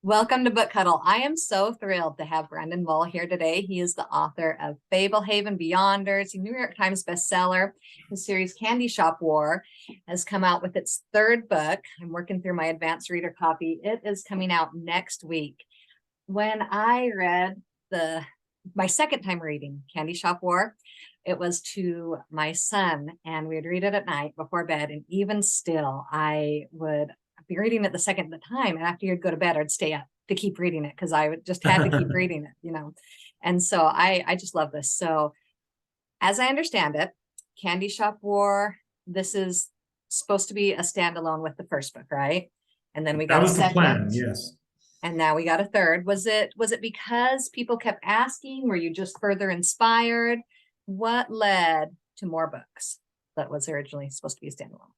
Welcome to Book Huddle. I am so thrilled to have Brendan Mull here today. He is the author of Fablehaven Beyonders, a New York Times bestseller. His series Candy Shop War has come out with its third book. I'm working through my advanced reader copy. It is coming out next week. When I read my second time reading Candy Shop War, it was to my son, and we would read it at night before bed. And even still, I would be reading it the second time, and after you'd go to bed, I'd stay up to keep reading it because I just had to keep reading it. And so I just love this. So as I understand it, Candy Shop War, this is supposed to be a standalone with the first book, right? And then we got That a was the second, plan, yes. and now we got a third. Was it because people kept asking? Were you just further inspired? What led to more books that was originally supposed to be a standalone?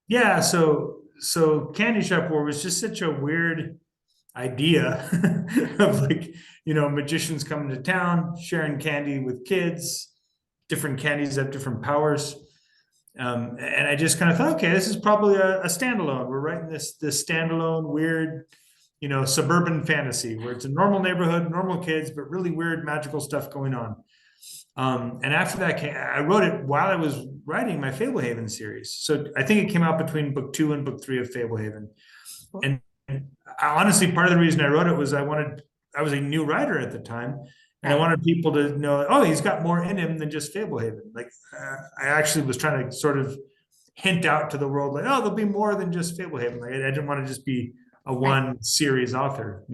Yeah, so Candy Shop War was just such a weird idea of magicians coming to town, sharing candy with kids. Different candies have different powers. And I just kind of thought, okay, this is probably a standalone. We're writing this standalone weird, suburban fantasy where it's a normal neighborhood, normal kids, but really weird magical stuff going on. And after that, I wrote it while I was writing my Fablehaven series. So I think it came out between book 2 and book 3 of Fablehaven. And honestly, part of the reason I wrote it was I was a new writer at the time, and I wanted people to know, oh, he's got more in him than just Fablehaven. I actually was trying to sort of hint out to the world, like, oh, there'll be more than just Fablehaven. I didn't want to just be a one series author,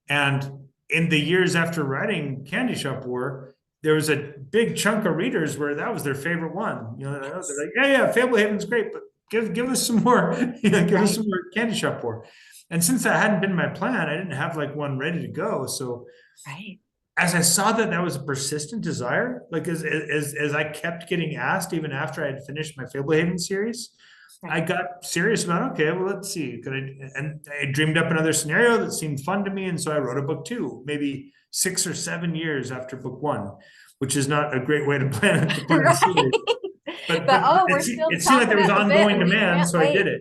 and in the years after writing Candy Shop War, there was a big chunk of readers where that was their favorite one. They're like, yeah, Fablehaven's great, but give us some more, give us some more Candy Shop War. And since that hadn't been my plan, I didn't have one ready to go. So as I saw that was a persistent desire, as I kept getting asked, even after I had finished my Fablehaven series, I got serious about, okay, well, let's see. And I dreamed up another scenario that seemed fun to me. And so I wrote a book 2, maybe 6 or 7 years after book 1, which is not a great way to plan a series. But it seemed like there was ongoing demand, so I did it.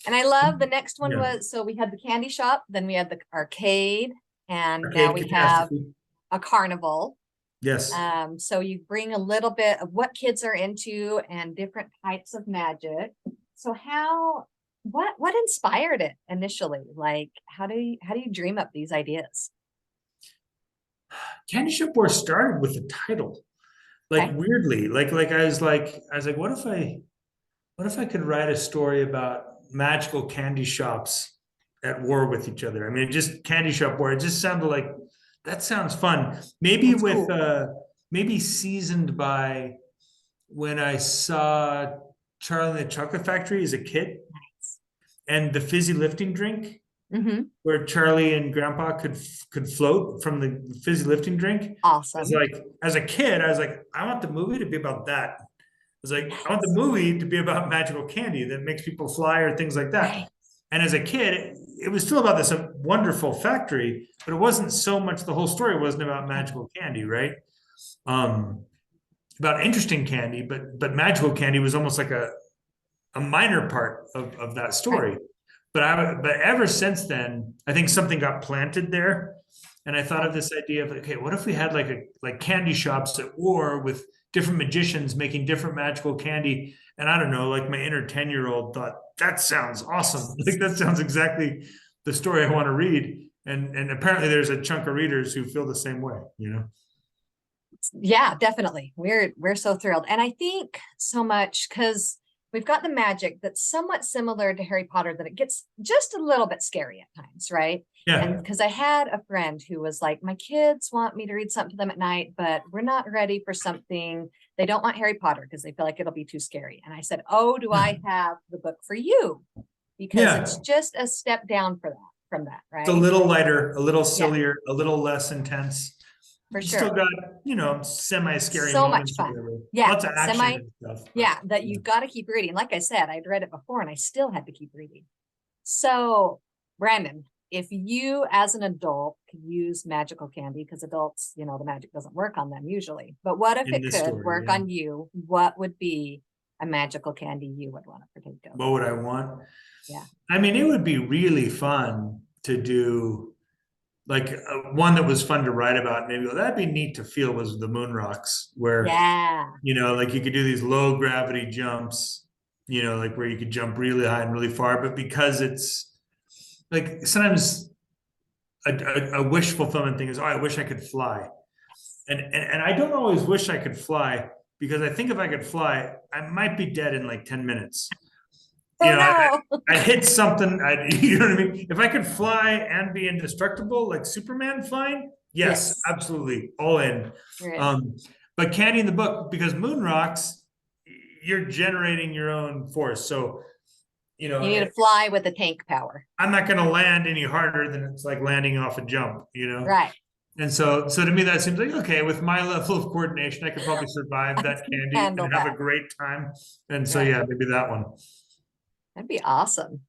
And I love the next one was, so we had the candy shop, then we had the arcade, and now we have a carnival. Yes. So you bring a little bit of what kids are into and different types of magic. So what inspired it initially? Like, how do you dream up these ideas? Candy Shop War started with the title, weirdly, I was like, what if I could write a story about magical candy shops at war with each other? I mean, just Candy Shop War. It just sounded like that sounds fun. Maybe that's cool. Maybe seasoned by when I saw Charlie and the Chocolate Factory as a kid, and the fizzy lifting drink, where Charlie and Grandpa could float from the fizzy lifting drink. Awesome. I was like, as a kid, I was like, I want the movie to be about that. I was like, I want the movie to be about magical candy that makes people fly or things like that. And as a kid, it was still about this wonderful factory, but it wasn't so much, the whole story wasn't about magical candy, right? About interesting candy, but magical candy was almost like a minor part of that story. But ever since then, I think something got planted there. And I thought of this idea of, okay, what if we had like candy shops at war with different magicians making different magical candy? And I don't know, like my inner 10-year-old thought, that sounds awesome. That sounds exactly the story I want to read. And apparently there's a chunk of readers who feel the same way, Yeah, definitely. We're so thrilled. And I think so much because we've got the magic that's somewhat similar to Harry Potter, that it gets just a little bit scary at times, right? Yeah. And because I had a friend who was like, my kids want me to read something to them at night, but we're not ready for something. They don't want Harry Potter because they feel like it'll be too scary. And I said, oh, do I have the book for you? Because it's just a step down from that, right? It's a little lighter, a little sillier, a little less intense. For sure. Still got, semi-scary so moments. Much fun. Yeah. Lots of action and stuff. Yeah, that you've got to keep reading. Like I said, I'd read it before and I still had to keep reading. So, Brandon, if you as an adult could use magical candy, because adults, the magic doesn't work on them usually. But what if it could work on you? What would be a magical candy you would want to partake of? What would I want? Yeah. I mean, it would be really fun to do like one that was fun to write about. Maybe that'd be neat to feel was the moon rocks, where Yeah. like you could do these low gravity jumps, like where you could jump really high and really far. But because it's like sometimes a wish fulfillment thing is, oh, I wish I could fly. And I don't always wish I could fly, because I think if I could fly, I might be dead in like 10 minutes. Oh no. I hit something, you know what I mean? If I could fly and be indestructible, like Superman flying, yes, absolutely, all in. Right. But candy in the book, because moon rocks, you're generating your own force. So, you need to fly with the tank power. I'm not going to land any harder than it's like landing off a jump, Right. And so to me, that seems like, okay, with my level of coordination, I could probably survive that candy and have a great time. And so, yeah, maybe that one. That'd be awesome.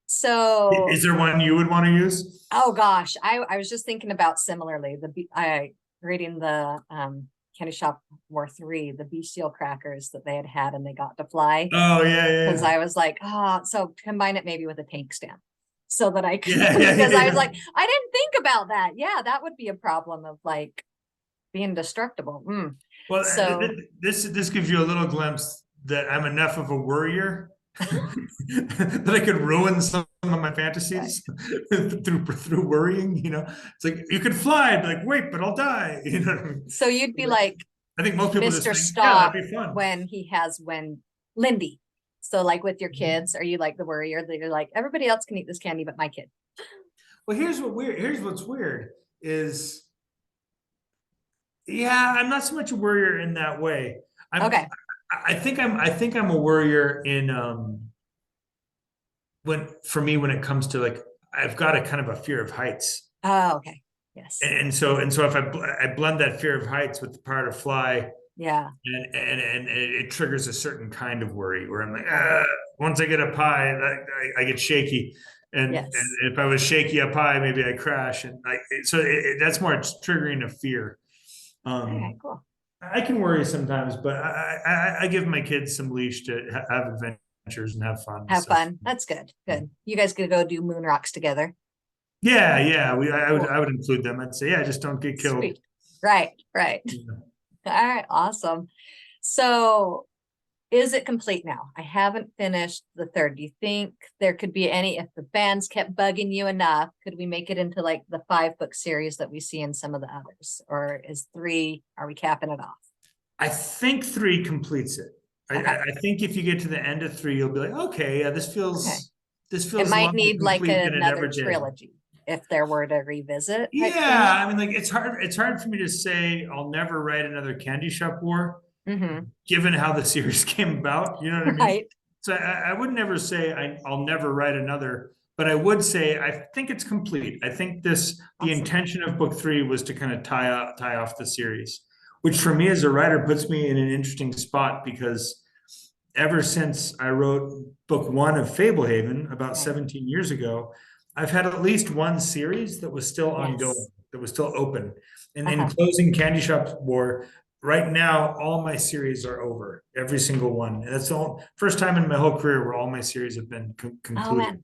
So is there one you would want to use? Oh gosh, I was just thinking about similarly. Reading the Candy Shop War 3, the bestial crackers that they had and they got to fly. Oh yeah. Because I was like, so combine it maybe with a tank stamp, so that I could, because I was like, I didn't think about that. Yeah, that would be a problem of like being destructible. Well, so this gives you a little glimpse that I'm enough of a worrier that I could ruin some of my fantasies through worrying. It's like you could fly, I'd be like, wait, but I'll die. You know what I mean? So you'd be like, I think most people Mr. just think, Stop, that'd be fun. when Lindy. So like with your kids, are you like the worrier that you're like, everybody else can eat this candy but my kid? Well, here's what's weird is, yeah, I'm not so much a worrier in that way. I think I'm a worrier in when it comes to like, I've got a kind of a fear of heights. Oh, okay. Yes. And so if I blend that fear of heights with the power to fly, yeah, and it triggers a certain kind of worry where I'm like, once I get up high, I get shaky. And if I was shaky up high, maybe I crash. And that's more triggering a fear. Okay, cool. I can worry sometimes, but I give my kids some leash to have adventures and have fun. That's good. Good. You guys could go do moon rocks together. Yeah. I would include them. I'd say, yeah, just don't get killed. Sweet. Right. Yeah. All right. Awesome. So is it complete now? I haven't finished the third. Do you think there could be if the bands kept bugging you enough, could we make it into like the 5-book series that we see in some of the others? Or is 3, are we capping it off? I think 3 completes it. Okay. I think if you get to the end of 3, you'll be like, okay, yeah, this feels it might need like another trilogy if there were to revisit. Yeah, I mean, like it's hard for me to say I'll never write another Candy Shop War, given how the series came about. You know what I mean? Right. So I would never say I'll never write another, but I would say I think it's complete. I think the intention of book 3 was to kind of tie off the series, which for me as a writer puts me in an interesting spot, because ever since I wrote book 1 of Fablehaven about 17 years ago, I've had at least one series that was still ongoing, that was still open. And in closing Candy Shop War, right now, all my series are over, every single one. And that's the first time in my whole career where all my series have been concluded. Oh, man.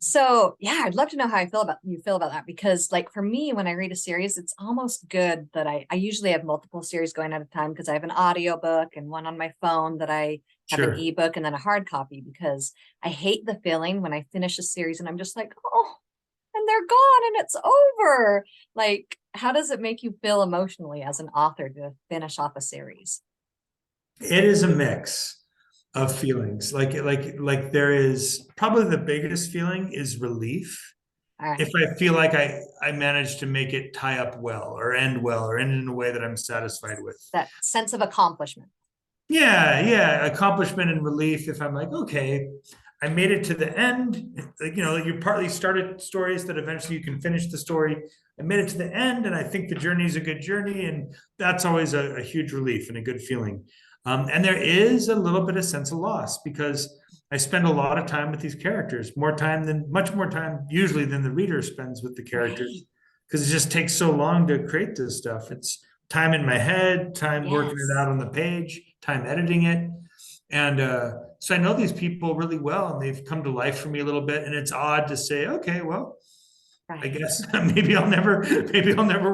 So yeah, I'd love to know how you feel about that, because like for me, when I read a series, it's almost good that I usually have multiple series going at a time, because I have an audio book and one on my phone that I have an ebook and then a hard copy, because I hate the feeling when I finish a series and I'm just like, oh, and they're gone and it's over. Like, how does it make you feel emotionally as an author to finish off a series? It is a mix of feelings. Like there is probably the biggest feeling is relief. If I feel like I managed to make it tie up well or end in a way that I'm satisfied with. That sense of accomplishment. Yeah. Accomplishment and relief. If I'm like, okay, I made it to the end, like, you partly started stories that eventually you can finish the story. I made it to the end, and I think the journey is a good journey, and that's always a huge relief and a good feeling. And there is a little bit of sense of loss, because I spend a lot of time with these characters, much more time usually than the reader spends with the characters, because it just takes so long to create this stuff. It's time in my head, time working it out on the page, time editing it. And so I know these people really well, and they've come to life for me a little bit. And it's odd to say, okay, well, I Right. guess maybe I'll never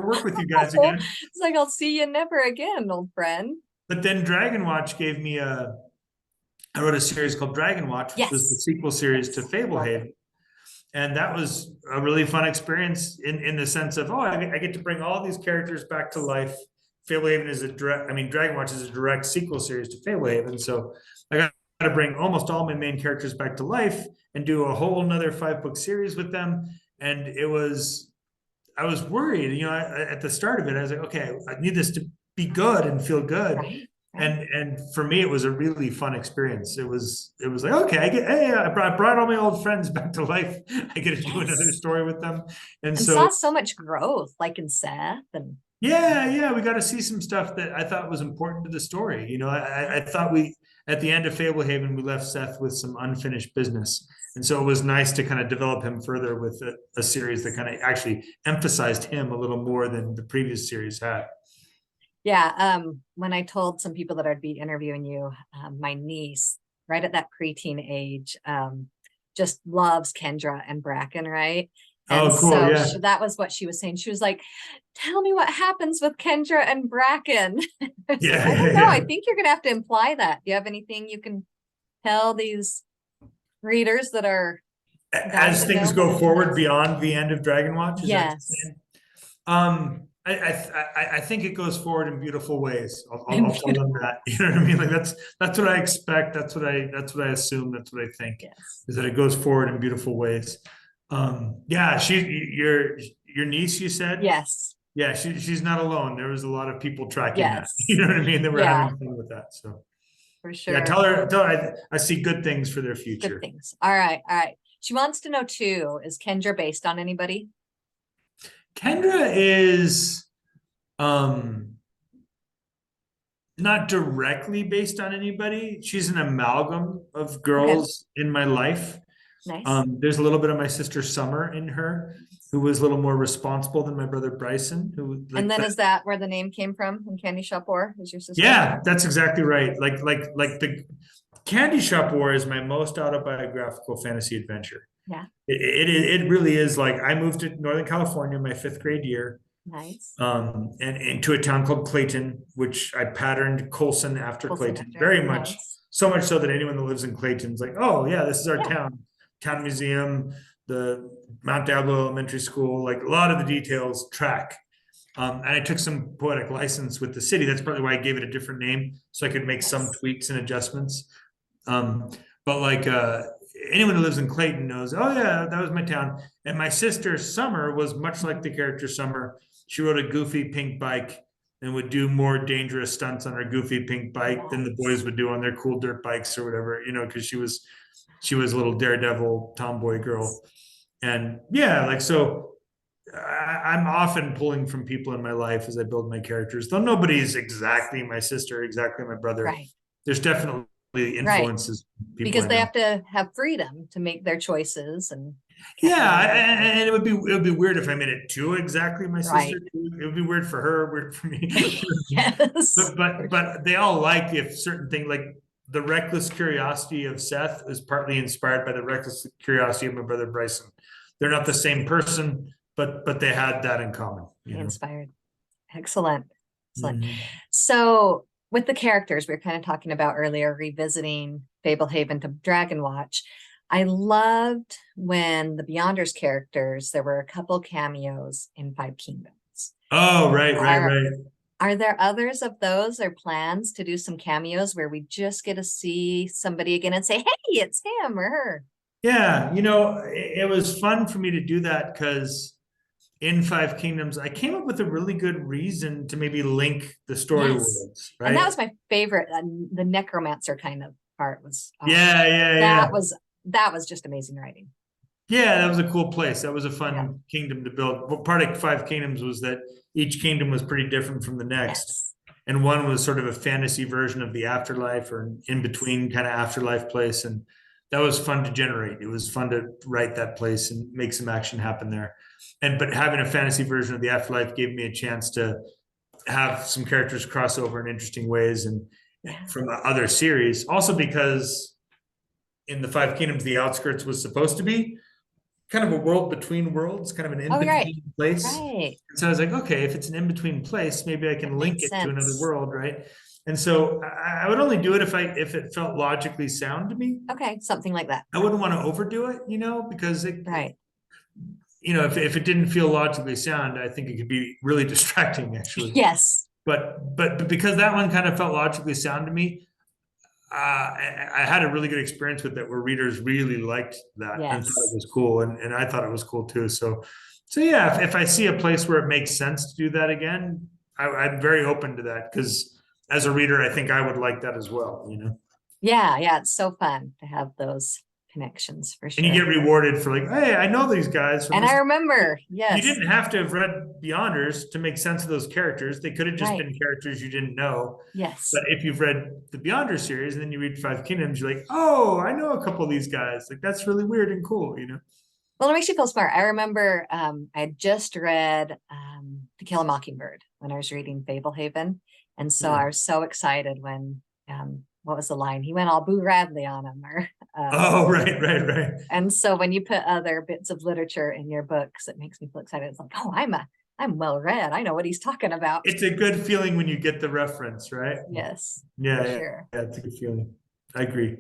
work with you guys again. It's like, I'll see you never again, old friend. But then Dragon Watch gave me I wrote a series called Dragon Watch, which was the Yes. sequel series to Yes. Love it. Fablehaven. And that was a really fun experience in the sense of, oh, I get to bring all these characters back to life. Fablehaven is Dragon Watch is a direct sequel series to Fablehaven. So I got to bring almost all my main characters back to life and do a whole another 5-book series with them. And I was worried, at the start of it, I was like, okay, I need this to be good and feel good. Right. And for me, it was a really fun experience. It was like, okay, I brought all my old friends back to life. I get to do another Yes. story with them. And And so saw so much growth, like in Seth and yeah, we got to see some stuff that I thought was important to the story. I thought at the end of Fablehaven, we left Seth with some unfinished business. And so it was nice to kind of develop him further with a series that kind of actually emphasized him a little more than the previous series had. yeah. When I told some people that I'd be interviewing you, my niece, right at that preteen age, just loves Kendra and Bracken, right? And Oh, cool. so Yeah. that was what she was saying. She was like, tell me what happens with Kendra and Bracken. I was like, Yeah. I don't Yeah, know. I yeah. think you're gonna have to imply that. Do you have anything you can tell these readers that are dying As to things know what go happens forward next? beyond the end of Dragon Watch, is that Yes. I think it goes forward in beautiful ways. I'll tell them that. You know what I mean? Like that's what I expect. That's what I assume. That's what I think, Yes. is that it goes forward in beautiful ways. Yeah, your niece, you said? Yes. Yeah, she's not alone. There was a lot of people tracking that. You Yes. know what I mean? That were Yeah, having fun with that. So for yeah, sure. tell her I see good things for their Good future. things. All right. All right. She wants to know too, is Kendra based on anybody? Kendra is um not directly based on anybody. She's an amalgam of Okay. girls in my life. Nice. There's a little bit of my sister Summer in her, who was a little more responsible than my brother Bryson, who And like then that. is that where the name came from in Candy Shop War? Is your sister? Yeah, that's exactly right. Like the Candy Shop War is my most autobiographical fantasy adventure. Yeah. It really is. Like, I moved to Northern California my 5th grade year, Nice. and into a town called Clayton, which I patterned Colson after Colson Clayton, after. very much. Nice. So much so that anyone that lives in Clayton's like, oh yeah, this is our Yeah. town museum, the Mount Diablo Elementary School, like a lot of the details track. And I took some poetic license with the city. That's probably why I gave it a different name, so I could make some Yes. tweaks and adjustments. But like anyone who lives in Clayton knows, oh yeah, that was my town. And my sister Summer was much like the character Summer. She rode a goofy pink bike and would do more dangerous stunts on her goofy pink bike than the boys would do on their cool dirt bikes or whatever, because she was a little daredevil tomboy girl. And yeah, like, so I'm often pulling from people in my life as I build my characters, though nobody's exactly my sister, exactly my brother. Right. There's definitely Right. influences people Because I they know. have to have freedom to make their choices and Yeah, and it would be weird if I made it too exactly my sister. right. It would be weird for her, weird for me. Yes. But they all like, if certain thing, like the reckless curiosity of Seth is partly inspired by the reckless curiosity of my brother Bryson. They're not the same person, but they had that in common. Inspired. Excellent. Excellent. Mhm. So with the characters we were kind of talking about earlier, revisiting Fablehaven to Dragon Watch, I loved when the Beyonders characters, there were a couple cameos in Five Kingdoms. Oh, right. Are there others of those or plans to do some cameos where we just get to see somebody again and say, hey, it's him or her? Yeah, it was fun for me to do that because in Five Kingdoms, I came up with a really good reason to maybe link the story Yes. worlds, right? And that was my favorite. The necromancer kind of part was Yeah. that was just amazing writing. Yeah, that was a cool place. That was a fun Yeah. kingdom to build. Well, part of Five Kingdoms was that each kingdom was pretty different from the next. Yes. And one was sort of a fantasy version of the afterlife, or an in between kind of afterlife place. And that was fun to generate. It was fun to write that place and make some action happen there. But having a fantasy version of the afterlife gave me a chance to have some characters cross over in interesting ways. And Yeah. from other series. Also because in the Five Kingdoms, the outskirts was supposed to be kind of a world between worlds, kind of an Oh, right. in-between place. Right. So I was like, okay, if it's an in-between place, maybe I That can link makes it to another sense. world, right? And so I would only do it if it felt logically sound to me. Okay, something like that. I wouldn't want to overdo it, because Right. if it didn't feel logically sound, I think it could be really distracting actually. Yes. But because that one kind of felt logically sound to me, I had a really good experience with it where readers really liked that and thought it Yes. was cool, and I thought it was cool too. So yeah, if I see a place where it makes sense to do that again, I'm very open to that because as a reader, I think I would like that as well. Yeah. Yeah. It's so fun to have those connections for And you sure. get rewarded for like, hey, I know these guys from And this. I remember, You yes. didn't have to have read Beyonders to make sense of those characters. They could have just Right. been characters you didn't know. Yes. But if you've read the Beyonder series and then you read Five Kingdoms, you're like, oh, I know a couple of these guys. Like that's really weird and cool. Well, it makes you feel smart. I remember I had just read To Kill a Mockingbird when I was reading Fablehaven. And so Yeah. I was so excited when what was the line? He went all Boo Radley on him, or Oh, right. and so when you put other bits of literature in your books, it makes me feel excited. It's like, oh, I'm well read. I know what he's talking about. It's a good feeling when you get the reference, right? Yes, Yeah, for yeah, sure. yeah, it's a good feeling. I agree.